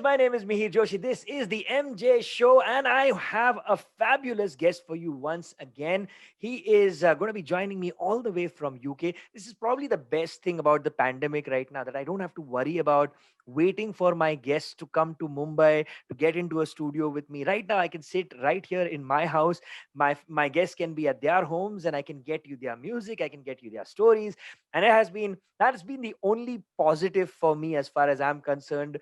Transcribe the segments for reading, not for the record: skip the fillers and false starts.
My name is Mihir Joshi. This is the MJ Show, and I have a fabulous guest for you once again. He is going to be joining me all the way from UK. This is probably the best thing about the pandemic right now, that I don't have to worry about waiting for my guests to come to Mumbai to get into a studio with me. Right now, I can sit right here in my house. My guests can be at their homes, and I can get you their music. I can get you their stories, and that has been the only positive for me as far as I'm concerned,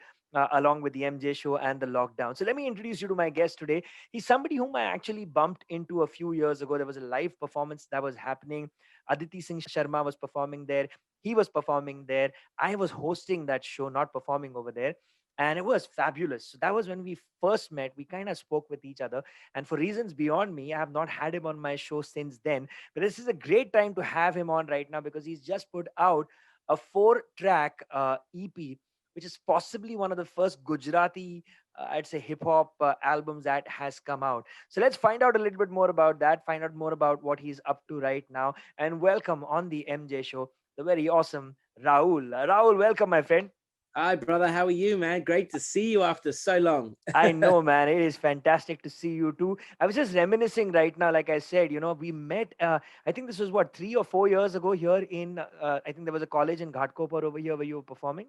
along with the MJ show and the lockdown. So let me introduce you to my guest today. He's somebody whom I actually bumped into a few years ago. There was a live performance that was happening. Aditi Singh Sharma was performing there. He was performing there. I was hosting that show, not performing over there. And it was fabulous. So that was when we first met. We kind of spoke with each other. And for reasons beyond me, I have not had him on my show since then. But this is a great time to have him on right now because he's just put out a 4-track EP, which is possibly one of the first Gujarati, I'd say, hip hop albums that has come out. So let's find out a little bit more about that, find out more about what he's up to right now, and welcome on the MJ show, the very awesome RaOol. RaOol, welcome, my friend. Hi, brother. How are you, man? Great to see you after so long. I know, man. It is fantastic to see you too. I was just reminiscing right now. Like I said, we met, I think this was what, 3 or 4 years ago here in, I think there was a college in Ghatkopar over here where you were performing.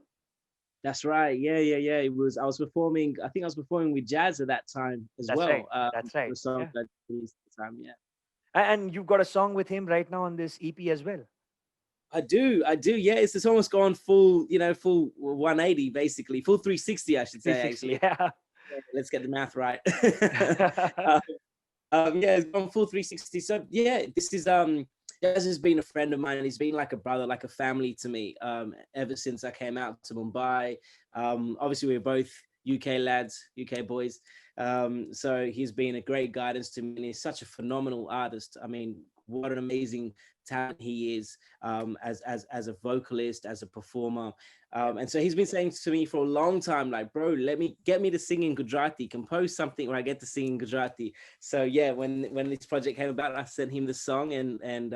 That's right. Yeah. I was performing. I think I was performing with Jazz at that time as That's well. right. That's right. The song Yeah. that released at the time. Yeah. And you've got a song with him right now on this EP as well. I do. Yeah. It's almost gone full, full 180, basically, full 360, I should say, 360, actually. yeah. Let's get the math right. Yeah, it's gone full 360. So yeah, this is Jazz has been a friend of mine. He's been like a brother, like a family to me, ever since I came out to Mumbai. Obviously we're both UK lads, UK boys. So he's been a great guidance to me, and he's such a phenomenal artist. I mean, what an amazing talent he is, as a vocalist, as a performer. And so he's been saying to me for a long time, like, bro, get me to sing in Gujarati, compose something where I get to sing in Gujarati. So yeah, when this project came about, I sent him the song, and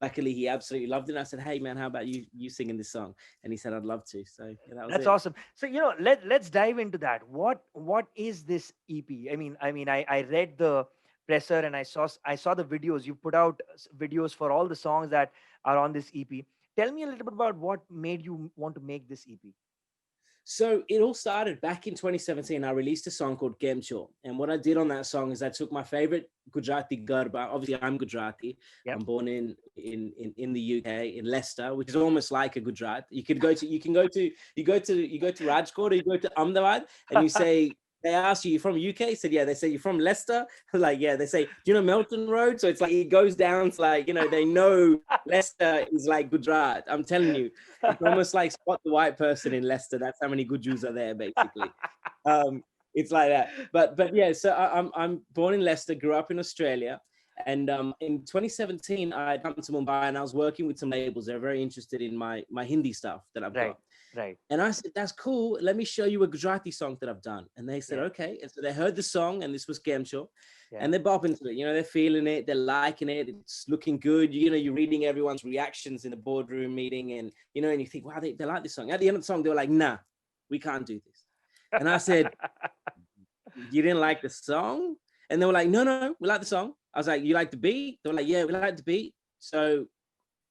luckily he absolutely loved it. And I said, hey man, how about you singing this song? And he said, I'd love to. So yeah, that was That's it. awesome. So let's dive into that. What is this EP? I read the presser and I saw the videos. You put out videos for all the songs that are on this EP. Tell me a little bit about what made you want to make this EP. So it all started back in 2017. I released a song called Gemcho. And what I did on that song is I took my favorite Gujarati Garba. Obviously, I'm Gujarati. Yep. I'm born in the UK, in Leicester, which is almost like a Gujarat. You go to Rajkot, or you go to Ahmedabad, and you say, they ask you, you're from UK? I said, yeah. They say, you're from Leicester? Like, yeah. They say, do you know Melton Road? So it's like, it goes down to like, they know Leicester is like Gujarat. I'm telling you, it's almost like spot the white person in Leicester. That's how many good Jews are there, basically. It's like that. But yeah, so I'm born in Leicester, grew up in Australia. And in 2017, I had come to Mumbai and I was working with some labels. They're very interested in my Hindi stuff that I've got. Right. And I said, that's cool. Let me show you a Gujarati song that I've done. And they said, Yeah. okay. And so they heard the song, and this was Gemcho. Yeah. And they're bopping to it. They're feeling it. They're liking it. It's looking good. You're reading everyone's reactions in the boardroom meeting. And, and you think, wow, they like this song. At the end of the song, they were like, nah, we can't do this. And I said, you didn't like the song? And they were like, no, we like the song. I was like, you like the beat? They were like, yeah, we like the beat. So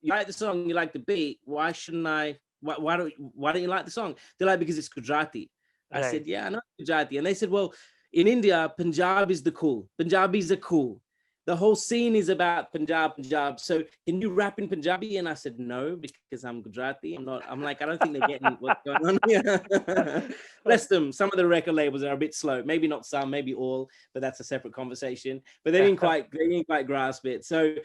you like the song, you like the beat. Why shouldn't I? Why don't you like the song? They're like, because it's Gujarati. I said, yeah, I know Gujarati. And they said, well, in India, Punjab is the cool. Punjabis are cool. The whole scene is about Punjab. So can you rap in Punjabi? And I said, no, because I'm Gujarati. I'm like, I don't think they're getting what's going on here. Bless them. Some of the record labels are a bit slow. Maybe not some, maybe all, but that's a separate conversation. But they didn't quite grasp it. So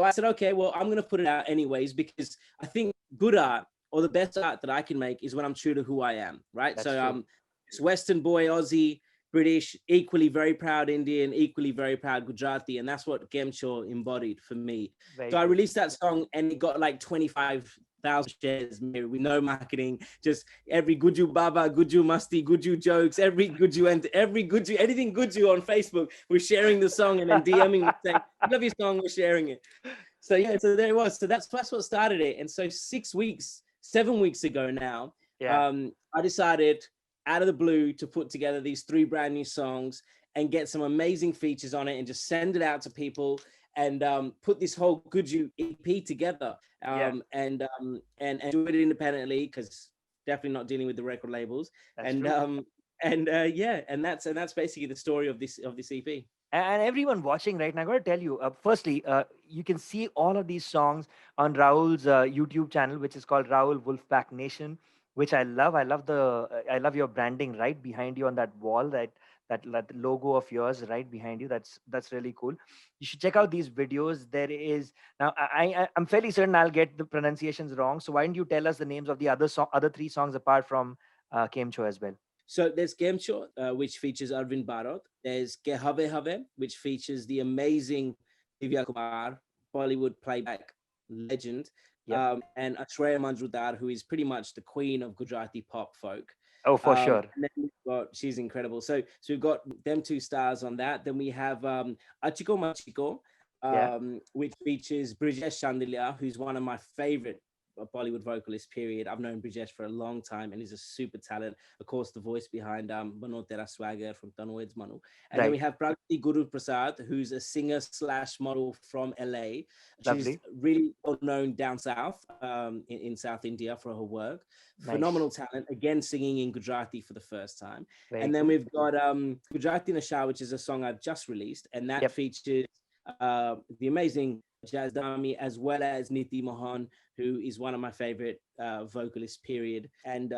I said, okay, well, I'm going to put it out anyways, because I think good art, or the best art that I can make, is when I'm true to who I am, right? That's so true. It's Western boy, Aussie, British, equally very proud Indian, equally very proud Gujarati. And that's what Gemcho embodied for me. Very so I cool. released that song and it got like 25,000 shares with no marketing, just every Guju Baba, Guju Masti, Guju jokes, every Guju, anything Guju on Facebook, we're sharing the song and then DMing me saying, I love your song, we're sharing it. So yeah, so there it was. So that's what started it. And so 7 weeks ago now, Yeah. I decided out of the blue to put together these 3 brand new songs and get some amazing features on it and just send it out to people and put this whole Good You EP together Yeah, and do it independently, because definitely not dealing with the record labels. that's And true. yeah, and that's basically the story of this EP. And everyone watching right now, I got to tell you, firstly, you can see all of these songs on Raul's YouTube channel, which is called Raul Wolfpack Nation, which I love. I love your branding right behind you on that wall, that logo of yours right behind you. That's really cool. You should check out these videos. There is now, I'm fairly certain I'll get the pronunciations wrong. So why don't you tell us the names of the other 3 songs apart from Kemcho as well? So there's Game Show, which features Arvind Barot. There's Ke Have Have, which features the amazing Divya Kumar, Bollywood playback legend, Yep. and Aishwarya Majmudar, who is pretty much the queen of Gujarati pop folk. Oh, for sure. And then we've got, she's incredible. So we've got them 2 stars on that. Then we have Achko Machko, Yeah. which features Brijesh Shandilya, who's one of my favorite Bollywood vocalist, period. I've known Brijesh for a long time and he's a super talent. Of course, the voice behind Mano Tera Swagger from Tanwed's Manu. And then we Right. have Pragathi Guruprasad, who's a singer slash model from LA. She's Lovely. really well known down south, in South India for her work. Nice. Phenomenal talent, again singing in Gujarati for the first time. Very And then cool. we've got Gujarati Nasha, which is a song I've just released, and that Yep. features the amazing Jaz Dhami, as well as Neeti Mohan, who is one of my favorite vocalists, period. And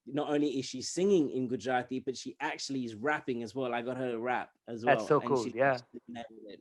not only is she singing in Gujarati, but she actually is rapping as well. I got her to rap as That's well, so and cool. she Yeah. absolutely nailed it.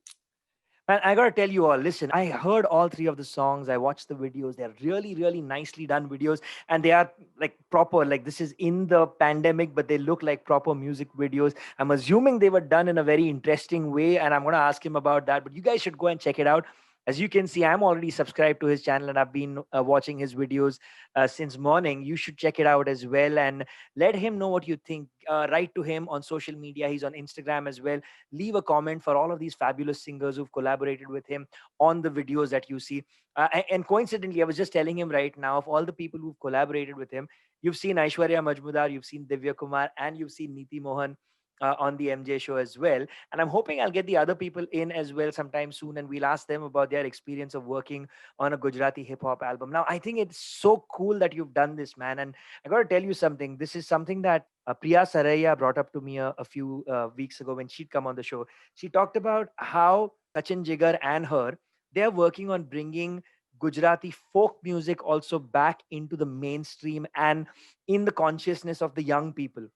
Man, I gotta tell you all, listen, I heard all 3 of the songs. I watched the videos. They're really, really nicely done videos. And they are like proper, like this is in the pandemic, but they look like proper music videos. I'm assuming they were done in a very interesting way. And I'm gonna ask him about that. But you guys should go and check it out. As you can see, I'm already subscribed to his channel and I've been watching his videos since morning. You should check it out as well and let him know what you think. Write to him on social media. He's on Instagram as well. Leave a comment for all of these fabulous singers who've collaborated with him on the videos that you see. And coincidentally, I was just telling him right now, of all the people who've collaborated with him, you've seen Aishwarya Majmudar, you've seen Divya Kumar, and you've seen Neeti Mohan on the MJ show as well. And I'm hoping I'll get the other people in as well sometime soon, and we'll ask them about their experience of working on a Gujarati hip hop album. Now, I think it's so cool that you've done this, man. And I got to tell you something. This is something that Priya Saraiya brought up to me a few weeks ago when she'd come on the show. She talked about how Sachin Jigar and her, they're working on bringing Gujarati folk music also back into the mainstream and in the consciousness of the young people.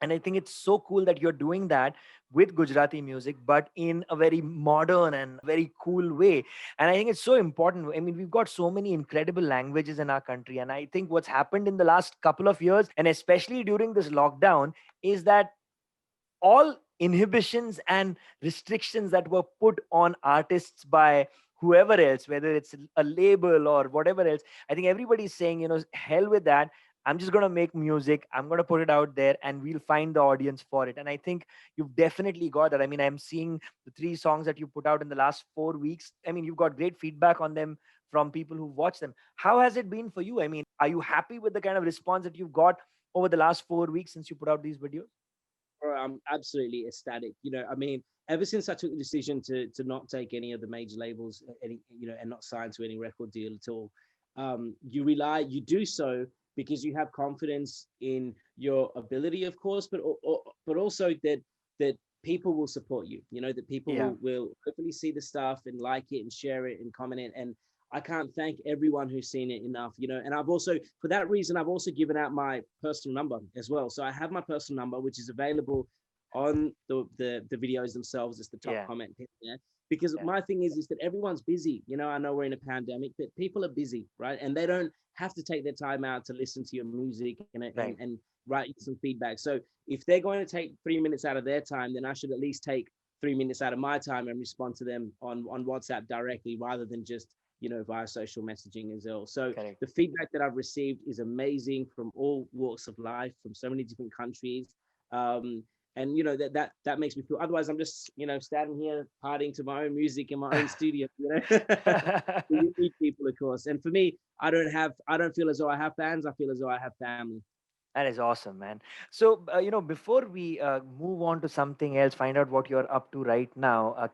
And I think it's so cool that you're doing that with Gujarati music, but in a very modern and very cool way. And I think it's so important. I mean, we've got so many incredible languages in our country. And I think what's happened in the last couple of years, and especially during this lockdown, is that all inhibitions and restrictions that were put on artists by whoever else, whether it's a label or whatever else, I think everybody's saying, hell with that. I'm just going to make music. I'm going to put it out there and we'll find the audience for it. And I think you've definitely got that. I mean, I'm seeing the 3 songs that you put out in the last 4 weeks. I mean, you've got great feedback on them from people who watch them. How has it been for you? I mean, are you happy with the kind of response that you've got over the last 4 weeks since you put out these videos? Bro, I'm absolutely ecstatic. I mean, ever since I took the decision to not take any of the major labels, and not sign to any record deal at all, you do so because you have confidence in your ability, of course, but also that people will support you. That people Yeah. will hopefully see the stuff and like it and share it and comment it. And I can't thank everyone who's seen it enough. And I've also, for that reason, I've also given out my personal number as well. So I have my personal number, which is available on the videos themselves. It's the top Yeah. comment there. Because Yeah. my thing is that everyone's busy. I know we're in a pandemic, but people are busy, right? And they don't have to take their time out to listen to your music Right. and write you some feedback. So if they're going to take 3 minutes out of their time, then I should at least take 3 minutes out of my time and respond to them on WhatsApp directly, rather than just via social messaging as well. So Correct. the feedback that I've received is amazing from all walks of life, from so many different countries. And that makes me feel, otherwise I'm just standing here partying to my own music in my own studio. You need people, of course. And for me, I don't feel as though I have fans. I feel as though I have family. That is awesome, man. So, before we move on to something else, find out what you're up to right now,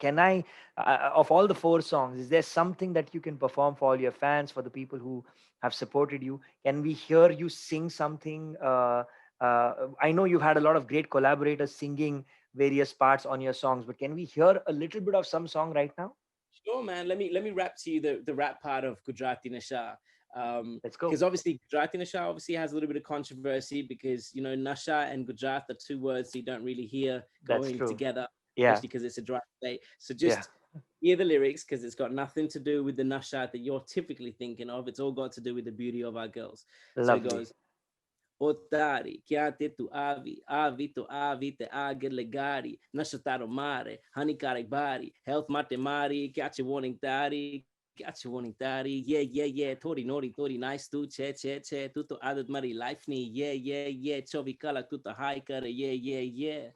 of all the four songs, is there something that you can perform for all your fans, for the people who have supported you? Can we hear you sing something? I know you've had a lot of great collaborators singing various parts on your songs, but can we hear a little bit of some song right now? Sure, man. Let me rap to you the rap part of Gujarati Nasha. Let's Because go. obviously Gujarati Nasha obviously has a little bit of controversy because Nasha and Gujarat are two words you don't really hear That's going true. together, Yeah. especially because it's a dry state. So Yeah. just hear the lyrics because it's got nothing to do with the Nasha that you're typically thinking of. It's all got to do with the beauty of our girls. So it Lovely. goes, Otari, chiate tu avi to avi te ager legari, nashataro mare, hanikare bari, health mate mari, catch warning tari, catch warning tari, yeah, tori nori, tori nice tu, che, tuto adat mari life ni, yeah, chovi kala tuto high kare, yeah.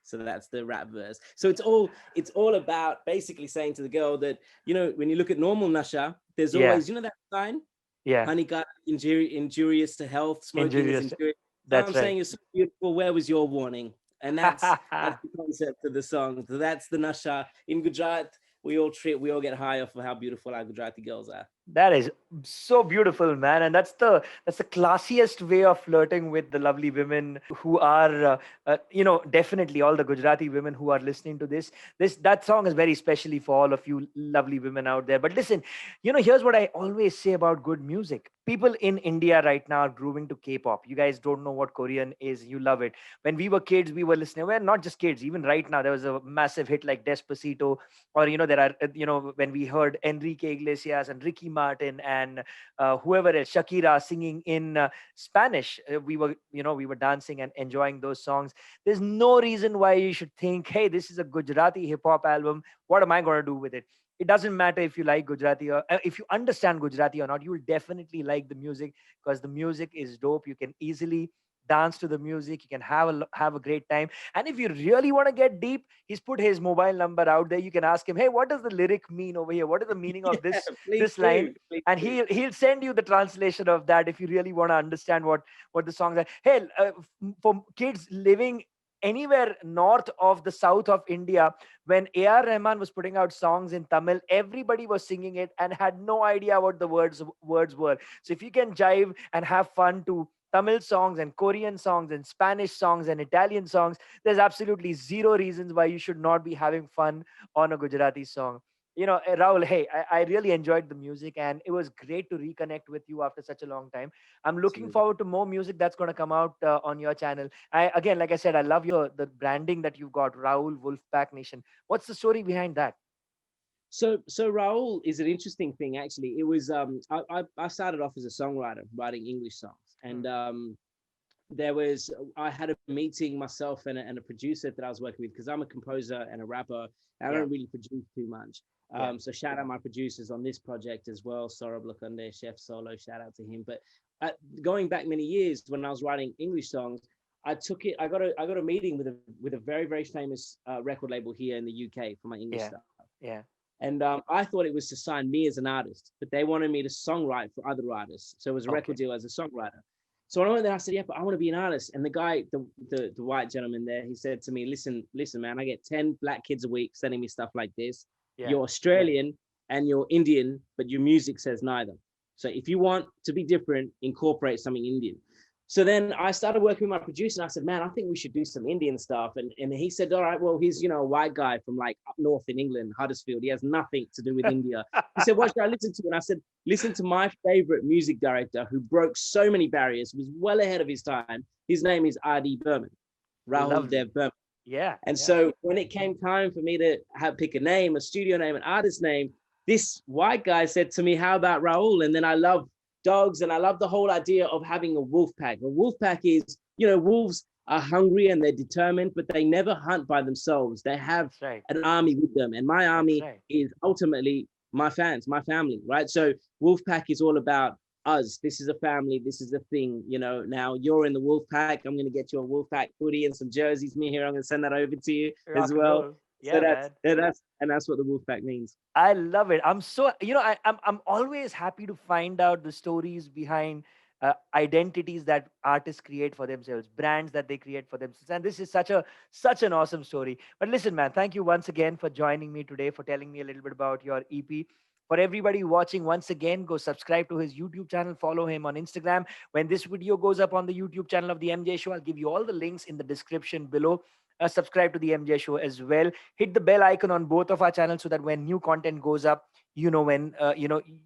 So that's the rap verse. So it's all about basically saying to the girl that, when you look at normal nasha, there's Yeah. always, that sign, Yeah. honey got injurious to health, smoking is Injurious. injurious. So I'm That's right. saying, you're so beautiful, where was your warning? And that's the concept of the song. So that's the nasha. In Gujarat, we all get high off of how beautiful our Gujarati girls are. That is so beautiful, man, and that's the classiest way of flirting with the lovely women who are, definitely all the Gujarati women who are listening to this. That song is very specially for all of you lovely women out there. But listen, here's what I always say about good music. People in India right now are grooving to K-pop. You guys don't know what Korean is. You love it. When we were kids, we were listening. Well, not just kids. Even right now, there was a massive hit like Despacito, or there are when we heard Enrique Iglesias and Ricky Martin and whoever else, Shakira singing in Spanish, we were dancing and enjoying those songs. There's no reason why you should think, hey, this is a Gujarati hip hop album, what am I going to do with it? It doesn't matter if you like Gujarati or if you understand Gujarati or not. You will definitely like the music, because the music is dope. You can easily dance to the music. You can have a great time. And if you really want to get deep, he's put his mobile number out there. You can ask him, hey, what does the lyric mean over here? What is the meaning of Yeah, please this do. line? Please And do. he'll send you the translation of that if you really want to understand what the songs are. Hey, for kids living anywhere north of the south of India, when A.R. Rahman was putting out songs in Tamil, everybody was singing it and had no idea what the words were. So if you can jive and have fun to Tamil songs and Korean songs and Spanish songs and Italian songs, there's absolutely zero reasons why you should not be having fun on a Gujarati song. Rahul, hey, I really enjoyed the music, and it was great to reconnect with you after such a long time. I'm looking Absolutely. forward to more music that's going to come out on your channel. Again, like I said, I love the branding that you've got, Rahul Wolfpack Nation. What's the story behind that? So RaOul is an interesting thing actually. It was I started off as a songwriter writing English songs, Hmm. and I had a meeting myself and a producer that I was working with, because I'm a composer and a rapper. I Yeah, don't really produce too much. yeah, So shout out my producers on this project as well. Saurabh Lakunde, Chef Solo, shout out to him. But going back many years when I was writing English songs, I took it. I got a meeting with a very very famous record label here in the UK for my English yeah, stuff. yeah. And I thought it was to sign me as an artist, but they wanted me to songwrite for other artists. So it was a record Okay, deal as a songwriter. So when I went there, I said, "Yeah, but I want to be an artist." And the guy, the white gentleman there, he said to me, "Listen, man, I get 10 black kids a week sending me stuff like this. yeah, You're Australian and you're Indian, but your music says neither. So if you want to be different, incorporate something Indian." So then I started working with my producer, and I said, "Man, I think we should do some Indian stuff." And he said, "All right, well, he's a white guy from like up north in England, Huddersfield. He has nothing to do with India." He said, "What should I listen to?" And I said, "Listen to my favorite music director who broke so many barriers, was well ahead of his time. His name is R.D. Burman, Rahul lovely. Dev Burman." Yeah, And yeah. so when it came time for me to pick a name, a studio name, an artist name, this white guy said to me, "How about RaOul?" And then I love dogs, and I love the whole idea of having a wolf pack. A wolf pack is, wolves are hungry and they're determined, but they never hunt by themselves. They have That's right. an army with them. And my That's army right. is ultimately my fans, my family, right? So wolf pack is all about us. This is a family. This is a thing. Now you're in the wolf pack. I'm going to get you a wolf pack hoodie and some jerseys. Me here, I'm going to send that over to you as Rock and well. roll. So Yeah, that's man. that's what the wolf pack means. I love it. I'm so I'm always happy to find out the stories behind identities that artists create for themselves, brands that they create for themselves. And this is such an awesome story. But listen, man, thank you once again for joining me today, for telling me a little bit about your EP. For everybody watching, once again, go subscribe to his YouTube channel, follow him on Instagram. When this video goes up on the YouTube channel of the MJ Show, I'll give you all the links in the description below. Subscribe to the MJ Show as well. Hit the bell icon on both of our channels so that when new content goes up, when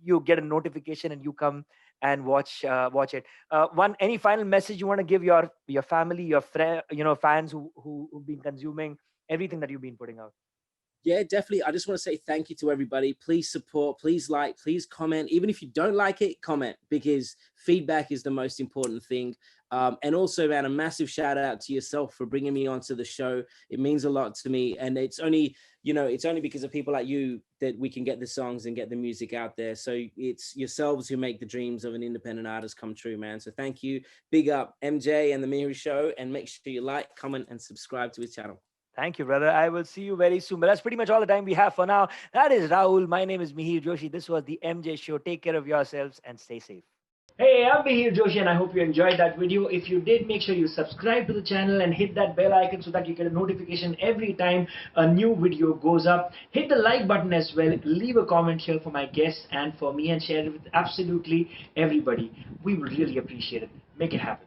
you get a notification and you come and watch it. One any final message you want to give your family, your friend, fans who've been consuming everything that you've been putting out? Yeah, definitely. I just want to say thank you to everybody. Please support, please like, please comment. Even if you don't like it, comment, because feedback is the most important thing. And also, man, a massive shout out to yourself for bringing me onto the show. It means a lot to me. And it's only because of people like you that we can get the songs and get the music out there. So it's yourselves who make the dreams of an independent artist come true, man. So thank you. Big up MJ and the Mihir Show. And make sure you like, comment, and subscribe to his channel. Thank you, brother. I will see you very soon. But that's pretty much all the time we have for now. That is RaOol. My name is Mihir Joshi. This was the MJ Show. Take care of yourselves and stay safe. Hey, I'm Mihir Joshi and I hope you enjoyed that video. If you did, make sure you subscribe to the channel and hit that bell icon so that you get a notification every time a new video goes up. Hit the like button as well. Leave a comment here for my guests and for me and share it with absolutely everybody. We would really appreciate it. Make it happen.